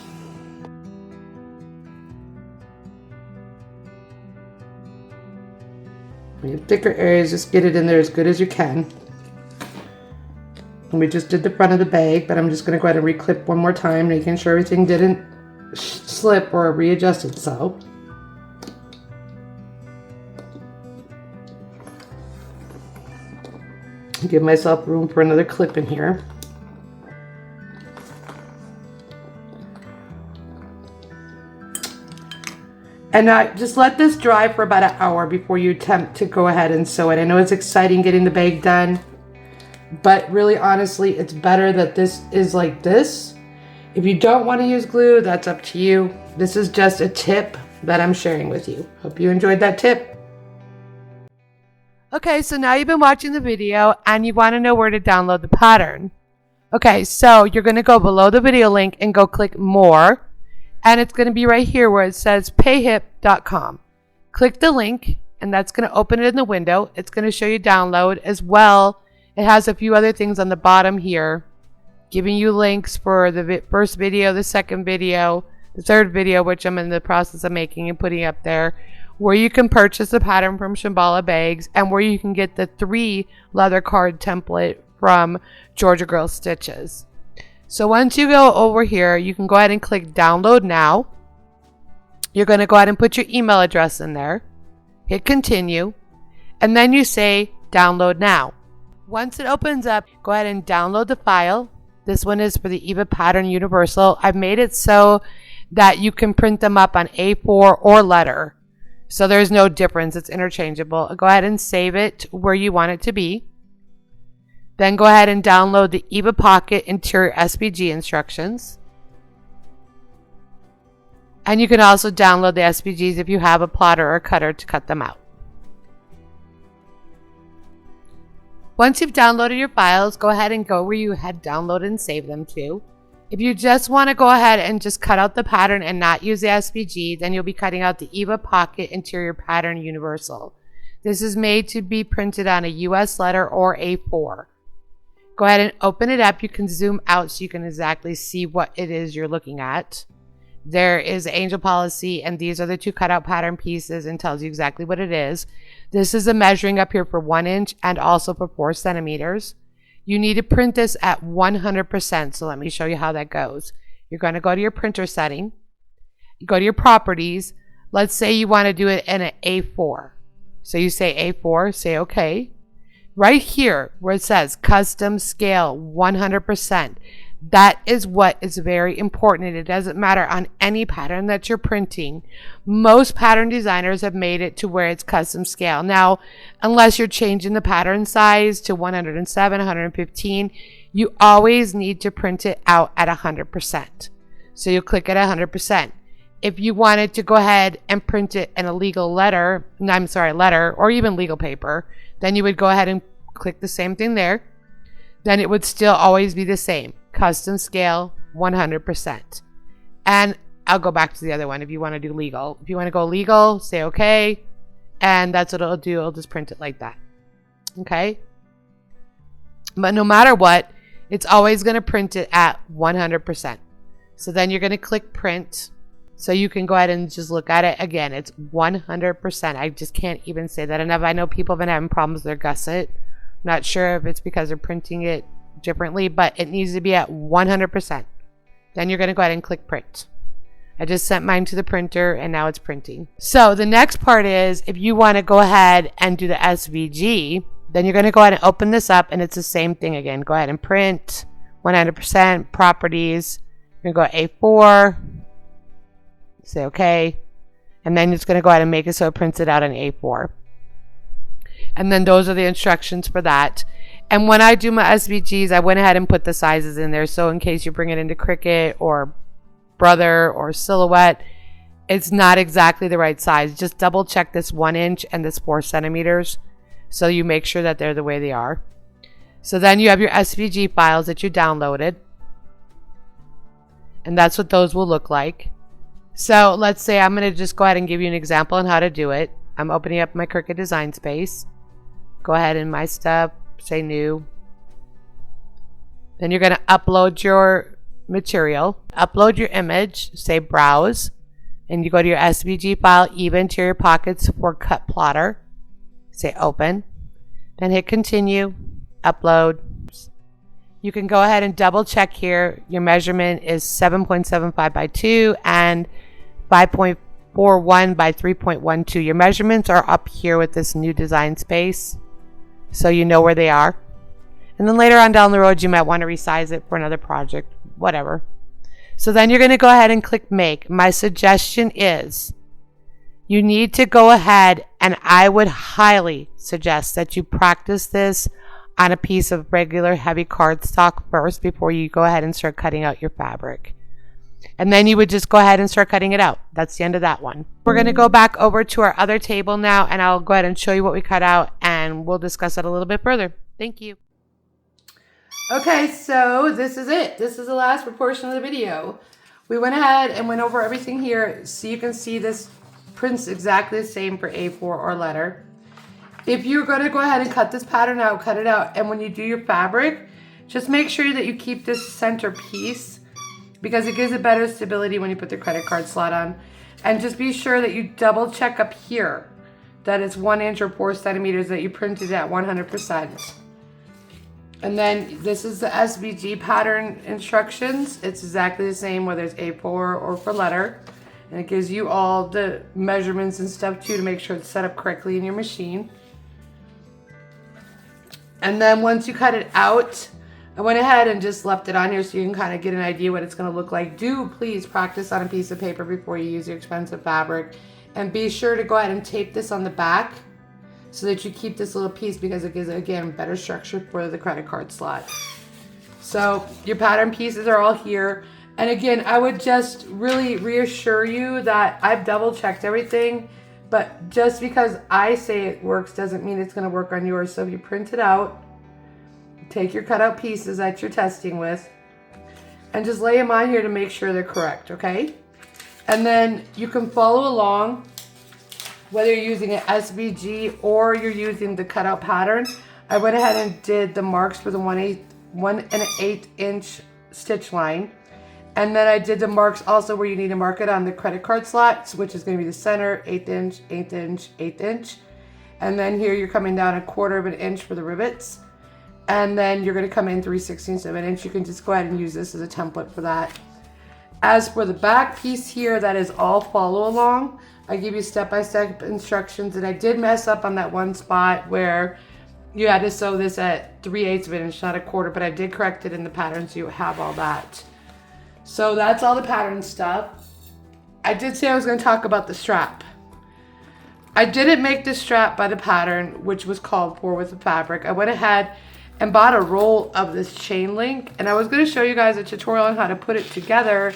When you have thicker areas, just get it in there as good as you can. And we just did the front of the bag, but I'm just going to go ahead and reclip one more time, making sure everything didn't slip or readjust itself. Give myself room for another clip in here. And just let this dry for about an hour before you attempt to go ahead and sew it. I know it's exciting getting the bag done, but really honestly, it's better that this is like this. If you don't want to use glue, that's up to you. This is just a tip that I'm sharing with you. Hope you enjoyed that tip. Okay, so now you've been watching the video and you want to know where to download the pattern. Okay, so you're going to go below the video link and go click more. And it's going to be right here where it says payhip.com. Click the link and that's going to open it in the window. It's going to show you download as well. It has a few other things on the bottom here, giving you links for the first video, the second video, the third video, which I'm in the process of making and putting up there, where you can purchase the pattern from Shamballa Bags and where you can get the 3 leather card template from Georgia Girl Stitches. So once you go over here, you can go ahead and click download now. You're going to go ahead and put your email address in there, hit continue, and then you say download now. Once it opens up, go ahead and download the file. This one is for the EVA Pattern Universal. I've made it so that you can print them up on A4 or letter. So there's no difference. It's interchangeable. Go ahead and save it where you want it to be. Then go ahead and download the EVA Pocket Interior SPG instructions. And you can also download the SPGs if you have a plotter or cutter to cut them out. Once you've downloaded your files, go ahead and go where you had downloaded and save them to. If you just want to go ahead and just cut out the pattern and not use the SPG, then you'll be cutting out the EVA Pocket Interior Pattern Universal. This is made to be printed on a US letter or A4. Go ahead and open it up. You can zoom out so you can exactly see what it is you're looking at. There is Angel Policy, and these are the 2 cutout pattern pieces and tells you exactly what it is. This is a measuring up here for 1 inch and also for 4 centimeters. You need to print this at 100%, so let me show you how that goes. You're going to go to your printer setting, you go to your properties. Let's say you want to do it in an A4. So you say A4, say OK. right here where it says custom scale 100%. That is what is very important. It doesn't matter on any pattern that you're printing. Most pattern designers have made it to where it's custom scale. Now, unless you're changing the pattern size to 107, 115, you always need to print it out at 100%. So you'll click at 100%. If you wanted to go ahead and print it in a letter, or even legal paper, then you would go ahead and click the same thing there. Then it would still always be the same. Custom scale 100%. And I'll go back to the other one if you want to do legal. If you want to go legal, say okay. And that's what it'll do. It'll just print it like that. Okay? But no matter what, it's always going to print it at 100%. So then you're going to click print. So you can go ahead and just look at it. Again, it's 100%. I just can't even say that enough. I know people have been having problems with their gusset. Not sure if it's because they're printing it differently, but it needs to be at 100%. Then you're going to go ahead and click print. I just sent mine to the printer and now it's printing. So the next part is if you want to go ahead and do the SVG, then you're going to go ahead and open this up and it's the same thing again. Go ahead and print 100% properties. You're going to go A4. Say okay. And then it's going to go ahead and make it so it prints it out in A4. And then those are the instructions for that. And when I do my SVGs, I went ahead and put the sizes in there. So in case you bring it into Cricut or Brother or Silhouette, it's not exactly the right size. Just double check this 1 inch and this 4 centimeters. So you make sure that they're the way they are. So then you have your SVG files that you downloaded. And that's what those will look like. So let's say I'm going to just go ahead and give you an example on how to do it. I'm opening up my Cricut Design Space. Go ahead in My Stuff, say New. Then you're going to upload your material. Upload your image, say Browse. And you go to your SVG file, EVA Interior Pockets for Cut Plotter. Say Open. Then hit Continue. Upload. You can go ahead and double check here. Your measurement is 7.75 by 2 and 5.41 by 3.12. Your measurements are up here with this new design space, so you know where they are. And then later on down the road, you might want to resize it for another project, whatever. So then you're going to go ahead and click Make. My suggestion is you need to go ahead, and I would highly suggest that you practice this on a piece of regular heavy cardstock first before you go ahead and start cutting out your fabric. And then you would just go ahead and start cutting it out. That's the end of that one. We're going to go back over to our other table now, and I'll go ahead and show you what we cut out, and we'll discuss it a little bit further. Thank you. Okay, so this is it. This is the last portion of the video. We went ahead and went over everything here so you can see this prints exactly the same for A4 or letter. If you're going to go ahead and cut this pattern out, cut it out, and when you do your fabric, just make sure that you keep this center piece because it gives it better stability when you put the credit card slot on. And just be sure that you double check up here that it's 1 inch or 4 centimeters that you printed at 100%. And then this is the SVG pattern instructions. It's exactly the same whether it's A4 or for letter. And it gives you all the measurements and stuff too to make sure it's set up correctly in your machine. And then once you cut it out, I went ahead and just left it on here so you can kind of get an idea what it's going to look like. Do please practice on a piece of paper before you use your expensive fabric. And be sure to go ahead and tape this on the back so that you keep this little piece because it gives, again, better structure for the credit card slot. So your pattern pieces are all here. And again, I would just really reassure you that I've double checked everything. But just because I say it works doesn't mean it's going to work on yours. So if you print it out, take your cutout pieces that you're testing with and just lay them on here to make sure they're correct, okay? And then you can follow along whether you're using an SVG or you're using the cutout pattern. I went ahead and did the marks for the 1 1/8 inch stitch line. And then I did the marks also where you need to mark it on the credit card slots, which is going to be the center, 1/8 inch, 1/8 inch, 1/8 inch. And then here you're coming down 1/4 inch for the rivets. And then you're going to come in 3/16 of an inch. You can just go ahead and use this as a template for that. As for the back piece here, that is all follow along. I give you step-by-step instructions, and I did mess up on that one spot where you had to sew this at 3/8 of an inch, not a quarter, but I did correct it in the pattern so you have all that. So that's all the pattern stuff. I did say I was going to talk about the strap. I didn't make the strap by the pattern, which was called for with the fabric. I went ahead and bought a roll of this chain link, and I was going to show you guys a tutorial on how to put it together,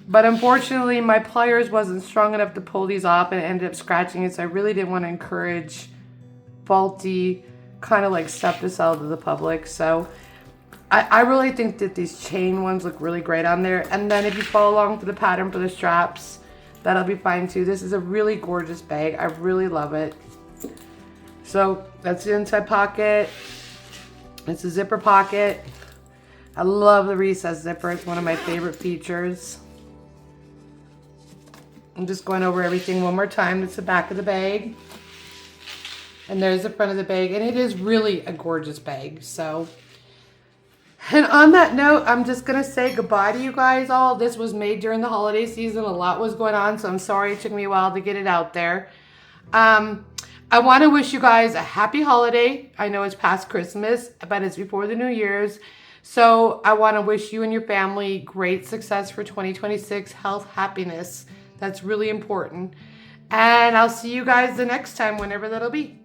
but unfortunately my pliers wasn't strong enough to pull these off, and it ended up scratching it, so I really didn't want to encourage faulty kind of like stuff to sell to the public. So I really think that these chain ones look really great on there, and then if you follow along to the pattern for the straps, that'll be fine too. This is a really gorgeous bag. I really love it. So that's the inside pocket. It's a zipper pocket. I love the recessed zipper. It's one of my favorite features. I'm just going over everything one more time. It's the back of the bag. And there's the front of the bag. And it is really a gorgeous bag. So, and on that note, I'm just going to say goodbye to you guys all. This was made during the holiday season. A lot was going on, so I'm sorry it took me a while to get it out there. I want to wish you guys a happy holiday. I know it's past Christmas, but it's before the New Year's. So I want to wish you and your family great success for 2026, health, happiness. That's really important. And I'll see you guys the next time, whenever that'll be.